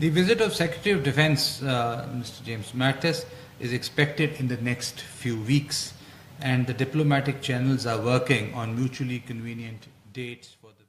The visit of Secretary of Defense, Mr. James Mattis, is expected in the next few weeks, and the diplomatic channels are working on mutually convenient dates for the visit.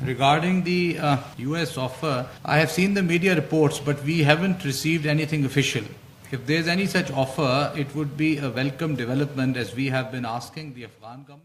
Regarding the US offer, I have seen the media reports, but we haven't received anything official. If there's any such offer, it would be a welcome development, as we have been asking the Afghan government.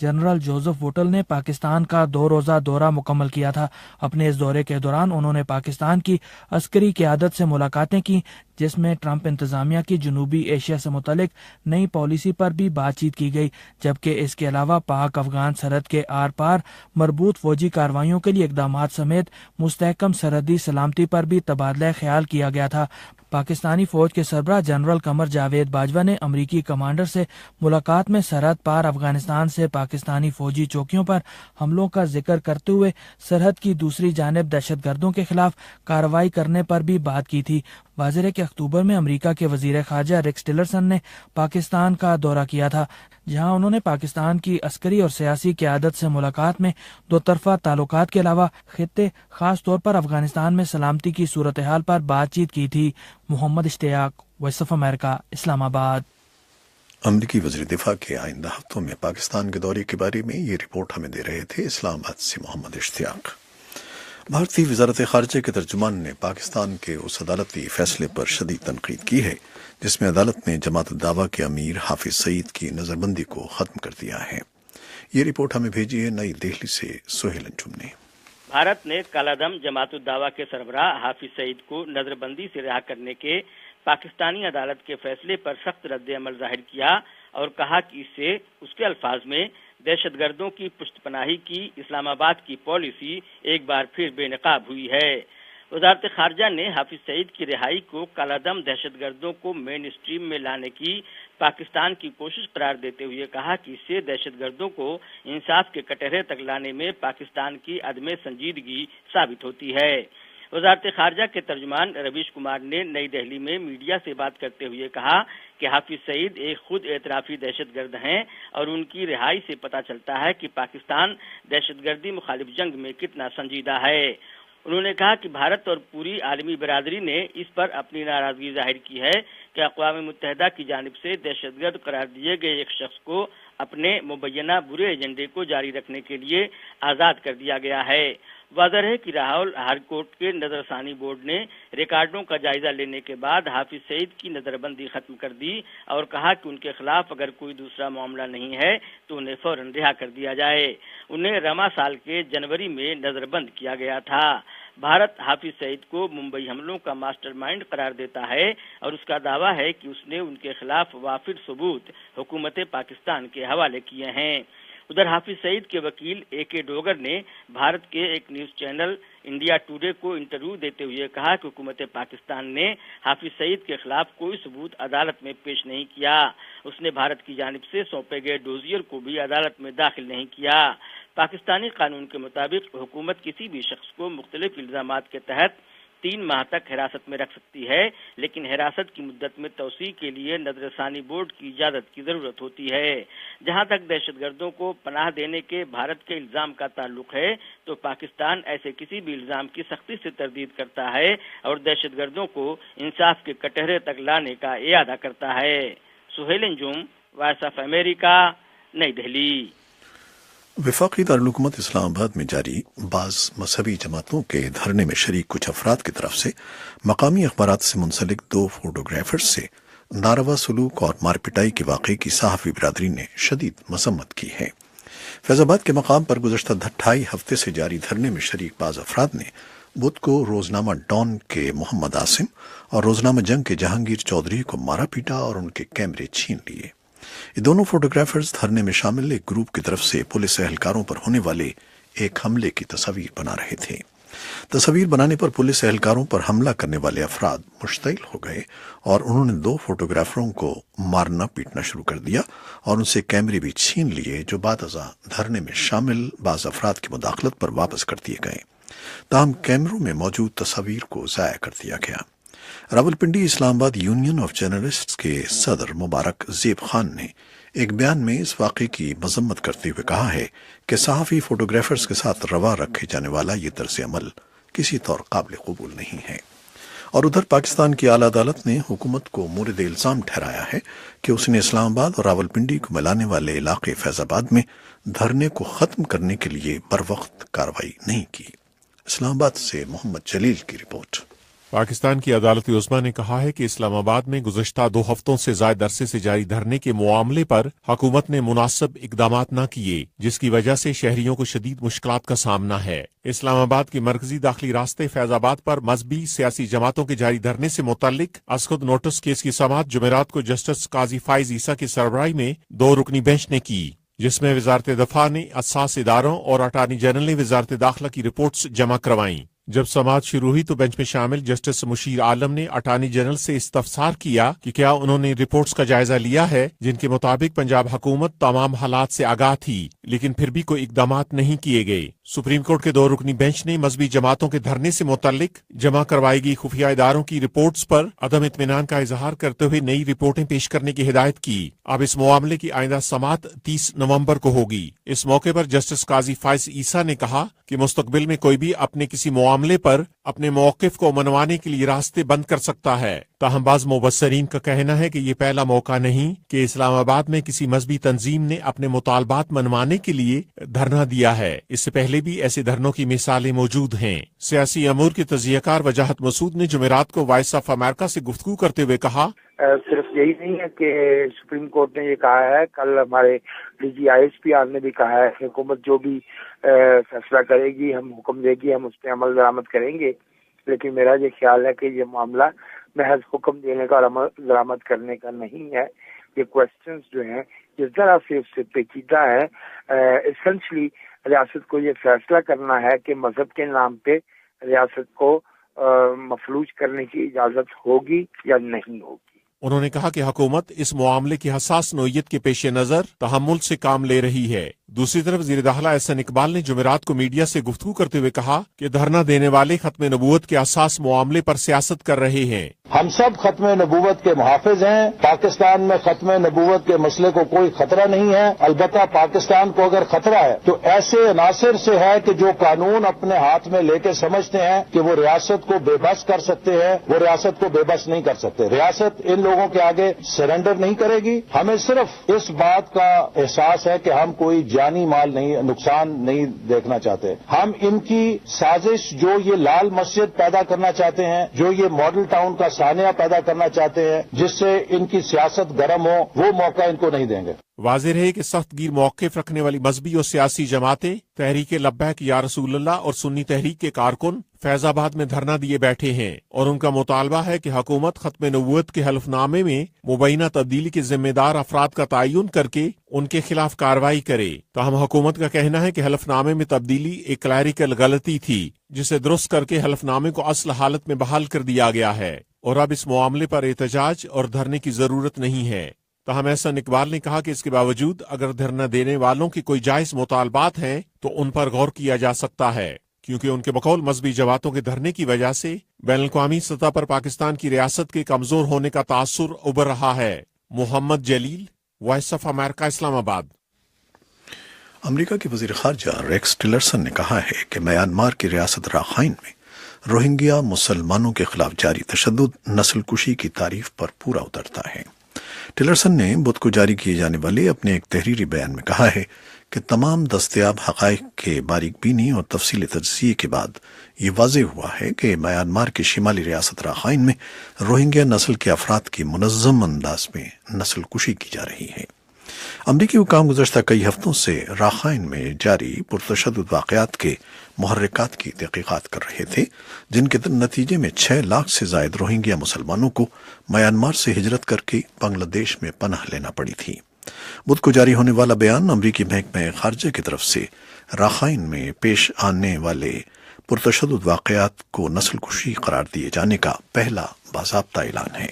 General Joseph Votel نے پاکستان کا 2 روزہ دورہ مکمل کیا تھا۔ اپنے اس دورے کے دوران انہوں نے پاکستان کی عسکری قیادت سے ملاقاتیں کی، جس میں ٹرمپ انتظامیہ کی جنوبی ایشیا سے متعلق نئی پالیسی پر بھی بات چیت کی گئی، جبکہ اس کے علاوہ پاک افغان سرحد کے آر پار مربوط فوجی کارروائیوں کے لیے اقدامات سمیت مستحکم سرحدی سلامتی پر بھی تبادلہ خیال کیا گیا تھا۔ پاکستانی فوج کے سربراہ جنرل قمر جاوید باجوہ نے امریکی کمانڈر سے ملاقات میں سرحد پار افغانستان سے پاکستانی فوجی چوکیوں پر حملوں کا ذکر کرتے ہوئے سرحد کی دوسری جانب دہشت گردوں کے خلاف کارروائی کرنے پر بھی بات کی تھی۔ واضح ہے کہ اکتوبر میں امریکہ کے وزیر خارجہ ریکس ٹلرسن نے پاکستان کا دورہ کیا تھا، جہاں انہوں نے پاکستان کی عسکری اور سیاسی قیادت سے ملاقات میں دو طرفہ تعلقات کے علاوہ خطے خاص طور پر افغانستان میں سلامتی کی صورتحال پر بات چیت کی تھی۔ محمد اشتیاق، وائس آف امریکہ، اسلام آباد۔ امریکی وزیر دفاع کے آئندہ ہفتوں میں پاکستان کے دورے کے بارے میں یہ رپورٹ ہمیں دے رہے تھے اسلام آباد سے محمد اشتیاق۔ بھارتی وزارت خارجہ کے ترجمان نے پاکستان کے اس عدالتی فیصلے پر شدید تنقید کی ہے جس میں عدالت نے جماعت الدعوہ کے امیر حافظ سعید کی نظر بندی کو ختم کر دیا ہے۔ یہ رپورٹ ہمیں بھیجی ہے نئی دہلی سے سہیل انجم نے۔ بھارت نے کالعدم جماعت الدعوہ کے سربراہ حافظ سعید کو نظر بندی سے رہا کرنے کے پاکستانی عدالت کے فیصلے پر سخت رد عمل ظاہر کیا اور کہا کہ اس سے اس کے الفاظ میں دہشت گردوں کی پشت پناہی کی اسلام آباد کی پالیسی ایک بار پھر بے نقاب ہوئی ہے۔ وزارت خارجہ نے حافظ سعید کی رہائی کو کالعدم دہشت گردوں کو مین اسٹریم میں لانے کی پاکستان کی کوشش قرار دیتے ہوئے کہا کہ اس سے دہشت گردوں کو انصاف کے کٹہرے تک لانے میں پاکستان کی عدم سنجیدگی ثابت ہوتی ہے۔ وزارت خارجہ کے ترجمان رویش کمار نے نئی دہلی میں میڈیا سے بات کرتے ہوئے کہا کہ حافظ سعید ایک خود اعترافی دہشت گرد ہیں اور ان کی رہائی سے پتہ چلتا ہے کہ پاکستان دہشت گردی مخالف جنگ میں کتنا سنجیدہ ہے۔ انہوں نے کہا کہ بھارت اور پوری عالمی برادری نے اس پر اپنی ناراضگی ظاہر کی ہے کہ اقوام متحدہ کی جانب سے دہشت گرد قرار دیے گئے ایک شخص کو اپنے مبینہ برے ایجنڈے کو جاری رکھنے کے لیے آزاد کر دیا گیا ہے۔ واضح ہے کہ لاہور ہائی کورٹ کے نظر ثانی بورڈ نے ریکارڈوں کا جائزہ لینے کے بعد حافظ سعید کی نظر بندی ختم کر دی اور کہا کہ ان کے خلاف اگر کوئی دوسرا معاملہ نہیں ہے تو انہیں فوراً رہا کر دیا جائے۔ انہیں رواں سال کے جنوری میں نظر بند کیا گیا تھا۔ بھارت حافظ سعید کو ممبئی حملوں کا ماسٹر مائنڈ قرار دیتا ہے اور اس کا دعویٰ ہے کہ اس نے ان کے خلاف وافر ثبوت حکومت پاکستان کے حوالے کیے ہیں۔ ادھر حافظ سعید کے وکیل اے کے ڈوگر نے بھارت کے ایک نیوز چینل انڈیا ٹوڈے کو انٹرویو دیتے ہوئے کہا کہ حکومت پاکستان نے حافظ سعید کے خلاف کوئی ثبوت عدالت میں پیش نہیں کیا۔ اس نے بھارت کی جانب سے سونپے گئے ڈوزیئر کو بھی عدالت میں داخل نہیں کیا۔ پاکستانی قانون کے مطابق حکومت کسی بھی شخص کو مختلف الزامات کے تحت 3 ماہ تک حراست میں رکھ سکتی ہے، لیکن حراست کی مدت میں توسیع کے لیے نظر ثانی بورڈ کی اجازت کی ضرورت ہوتی ہے۔ جہاں تک دہشت گردوں کو پناہ دینے کے بھارت کے الزام کا تعلق ہے تو پاکستان ایسے کسی بھی الزام کی سختی سے تردید کرتا ہے اور دہشت گردوں کو انصاف کے کٹہرے تک لانے کا اعادہ کرتا ہے۔ سہیل انجم، وائس آف امریکہ، نئی دہلی۔ وفاقی دارالحکومت اسلام آباد میں جاری بعض مذہبی جماعتوں کے دھرنے میں شریک کچھ افراد کی طرف سے مقامی اخبارات سے منسلک 2 فوٹوگرافرز سے ناروا سلوک اور مار پٹائی کے واقعے کی صحافی برادری نے شدید مذمت کی ہے۔ فیض آباد کے مقام پر گزشتہ 2.5 ہفتے سے جاری دھرنے میں شریک بعض افراد نے بدھ کو روزنامہ ڈان کے محمد عاصم اور روزنامہ جنگ کے جہانگیر چودھری کو مارا پیٹا اور ان کے کیمرے چھین لیے۔ یہ دونوں فوٹوگرافرز دھرنے میں شامل ایک گروپ کی طرف سے پولیس اہلکاروں پر ہونے والے ایک حملے کی تصاویر بنا رہے تھے۔ تصاویر بنانے پر پولیس اہلکاروں پر حملہ کرنے والے افراد مشتعل ہو گئے اور انہوں نے 2 فوٹوگرافروں کو مارنا پیٹنا شروع کر دیا اور ان سے کیمرے بھی چھین لیے، جو بعد ازاں دھرنے میں شامل بعض افراد کی مداخلت پر واپس کر دیے گئے۔ تاہم کیمروں میں موجود تصاویر کو ضائع کر دیا گیا۔ راولپنڈی اسلام آباد یونین آف جرنلسٹس کے صدر مبارک زیب خان نے ایک بیان میں اس واقعے کی مذمت کرتے ہوئے کہا ہے کہ صحافی فوٹوگرافرز کے ساتھ روا رکھے جانے والا یہ طرز عمل کسی طور قابل قبول نہیں ہے۔ اور ادھر پاکستان کی اعلیٰ عدالت نے حکومت کو مورد الزام ٹھہرایا ہے کہ اس نے اسلام آباد اور راولپنڈی کو ملانے والے علاقے فیض آباد میں دھرنے کو ختم کرنے کے لیے بروقت کارروائی نہیں کی۔ اسلام آباد سے محمد جلیل کی رپورٹ۔ پاکستان کی عدالت عظمیٰ نے کہا ہے کہ اسلام آباد میں گزشتہ 2 ہفتوں سے زائد عرصے سے جاری دھرنے کے معاملے پر حکومت نے مناسب اقدامات نہ کیے، جس کی وجہ سے شہریوں کو شدید مشکلات کا سامنا ہے۔ اسلام آباد کے مرکزی داخلی راستے فیض آباد پر مذہبی سیاسی جماعتوں کے جاری دھرنے سے متعلق از خود نوٹس کیس کی سماعت جمعرات کو جسٹس قاضی فائز عیسیٰ کی سربراہی میں 2 رکنی بینچ نے کی، جس میں وزارت دفاع نے اساس اداروں اور اٹارنی جنرل نے وزارت داخلہ کی رپورٹس جمع کروائیں۔ جب سماعت شروع ہوئی تو بینچ میں شامل جسٹس مشیر عالم نے اٹارنی جنرل سے استفسار کیا کہ کیا انہوں نے رپورٹس کا جائزہ لیا ہے جن کے مطابق پنجاب حکومت تمام حالات سے آگاہ تھی، لیکن پھر بھی کوئی اقدامات نہیں کیے گئے۔ سپریم کورٹ کے 2 رکنی بینچ نے مذہبی جماعتوں کے دھرنے سے متعلق جمع کروائی گئی خفیہ اداروں کی رپورٹس پر عدم اطمینان کا اظہار کرتے ہوئے نئی رپورٹیں پیش کرنے کی ہدایت کی۔ اب اس معاملے کی آئندہ سماعت 30 نومبر کو ہوگی۔ اس موقع پر جسٹس قاضی فائز عیسیٰ نے کہا کہ مستقبل میں کوئی بھی اپنے کسی معاملے پر اپنے موقف کو منوانے کے لیے راستے بند کر سکتا ہے، تاہم بعض مبصرین کا کہنا ہے کہ یہ پہلا موقع نہیں کہ اسلام آباد میں کسی مذہبی تنظیم نے اپنے مطالبات منوانے کے لیے دھرنا دیا ہے، اس سے پہلے بھی ایسے دھرنوں کی مثالیں موجود ہیں۔ سیاسی امور کے تجزیہ کار وجاہت مسعود نے جمعرات کو وائس آف امریکہ سے گفتگو کرتے ہوئے کہا، صرف یہی نہیں ہے کہ سپریم کورٹ نے یہ کہا ہے، کل ہمارے D G I S P R نے بھی کہا ہے کہ حکومت جو بھی فیصلہ کرے گی، ہم حکم دے گی، ہم اس پہ عمل درآمد کریں گے، لیکن میرا یہ خیال ہے کہ یہ معاملہ محض حکم دینے کا اور عمل درآمد کرنے کا نہیں ہے۔ یہ کوشچنز جو ہیں یہ ذرا سے اس سے پیچیدہ ہے۔ ایسنشلی ریاست کو یہ فیصلہ کرنا ہے کہ مذہب کے نام پہ ریاست کو مفلوج کرنے کی اجازت ہوگی یا نہیں ہوگی۔ انہوں نے کہا کہ حکومت اس معاملے کی حساس نوعیت کے پیش نظر تحمل سے کام لے رہی ہے۔ دوسری طرف وزیر داخلہ احسن اقبال نے جمعرات کو میڈیا سے گفتگو کرتے ہوئے کہا کہ دھرنا دینے والے ختم نبوت کے حساس معاملے پر سیاست کر رہے ہیں۔ ہم سب ختم نبوت کے محافظ ہیں۔ پاکستان میں ختم نبوت کے مسئلے کو کوئی خطرہ نہیں ہے، البتہ پاکستان کو اگر خطرہ ہے تو ایسے عناصر سے ہے کہ جو قانون اپنے ہاتھ میں لے کے سمجھتے ہیں کہ وہ ریاست کو بے بس کر سکتے ہیں، وہ ریاست کو بے بس نہیں کر سکتے۔ ریاست ان لوگوں کے آگے سرنڈر نہیں کرے گی۔ ہمیں صرف اس بات کا احساس ہے کہ ہم کوئی جانی مال نہیں، نقصان نہیں دیکھنا چاہتے۔ ہم ان کی سازش جو یہ لال مسجد پیدا کرنا چاہتے ہیں، جو یہ ماڈل ٹاؤن کا سانحہ پیدا کرنا چاہتے ہیں جس سے ان کی سیاست گرم ہو، وہ موقع ان کو نہیں دیں گے۔ واضح رہے کہ سخت گیر موقف رکھنے والی مذہبی اور سیاسی جماعتیں تحریک لبیک یا رسول اللہ اور سنی تحریک کے کارکن فیض آباد میں دھرنا دیے بیٹھے ہیں اور ان کا مطالبہ ہے کہ حکومت ختم نبوت کے حلف نامے میں مبینہ تبدیلی کے ذمہ دار افراد کا تعین کر کے ان کے خلاف کارروائی کرے۔ تاہم حکومت کا کہنا ہے کہ حلف نامے میں تبدیلی ایک کلیریکل غلطی تھی جسے درست کر کے حلف نامے کو اصل حالت میں بحال کر دیا گیا ہے اور اب اس معاملے پر احتجاج اور دھرنے کی ضرورت نہیں ہے۔ تاہم احسن اقبال نے کہا کہ اس کے باوجود اگر دھرنا دینے والوں کے کوئی جائز مطالبات ہیں تو ان پر غور کیا جا سکتا ہے، کیونکہ ان کے بقول مذہبی جماعتوں کے دھرنے کی وجہ سے بین الاقوامی سطح پر پاکستان کی ریاست کے کمزور ہونے کا تاثر ابھر رہا ہے۔ محمد جلیل، وائس آف امریکہ، اسلام آباد۔ امریکہ کے وزیر خارجہ ریکس ٹلرسن نے کہا ہے کہ میانمار کی ریاست راخائن میں روہنگیا مسلمانوں کے خلاف جاری تشدد نسل کشی کی تعریف پر پورا اترتا ہے۔ ٹلرسن نے بدھ کو جاری کیے جانے والے اپنے ایک تحریری بیان میں کہا ہے کہ تمام دستیاب حقائق کے باریک بینی اور تفصیلی تجزیے کے بعد یہ واضح ہوا ہے کہ میانمار کی شمالی ریاست راخائن میں روہنگیا نسل کے افراد کی منظم انداز میں نسل کشی کی جا رہی ہے۔ امریکی حکام گزشتہ کئی ہفتوں سے راخائن میں جاری پرتشدد واقعات کے محرکات کی تحقیقات کر رہے تھے، جن کے نتیجے میں 6 لاکھ سے زائد روہنگیا مسلمانوں کو میانمار سے ہجرت کر کے بنگلہ دیش میں پناہ لینا پڑی تھی۔ بدھ کو جاری ہونے والا بیان امریکی محکمہ خارجہ کی طرف سے راخائن میں پیش آنے والے پرتشدد واقعات کو نسل کشی قرار دیے جانے کا پہلا باضابطہ اعلان ہے۔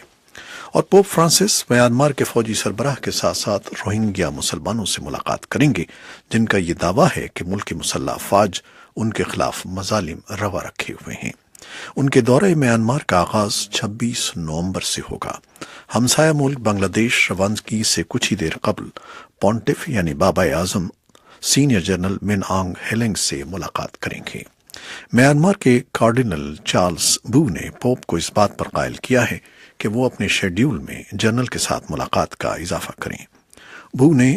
اور پوپ فرانسس میانمار کے فوجی سربراہ کے ساتھ ساتھ روہنگیا مسلمانوں سے ملاقات کریں گے، جن کا یہ دعویٰ ہے کہ ملکی مسلح افواج ان کے خلاف مظالم روا رکھے ہوئے ہیں۔ ان کے دورہ میانمار کا آغاز 26 نومبر سے ہوگا۔ ہمسایہ ملک بنگلہ دیش روانگی سے کچھ ہی دیر قبل پونٹف یعنی بابا اعظم سینئر جنرل من آنگ ہیلنگ سے ملاقات کریں گے۔ میانمار کے کارڈینل چارلس بو نے پوپ کو اس بات پر قائل کیا ہے کہ وہ اپنے شیڈیول میں جنرل کے ساتھ ملاقات کا اضافہ کریں۔ بو نے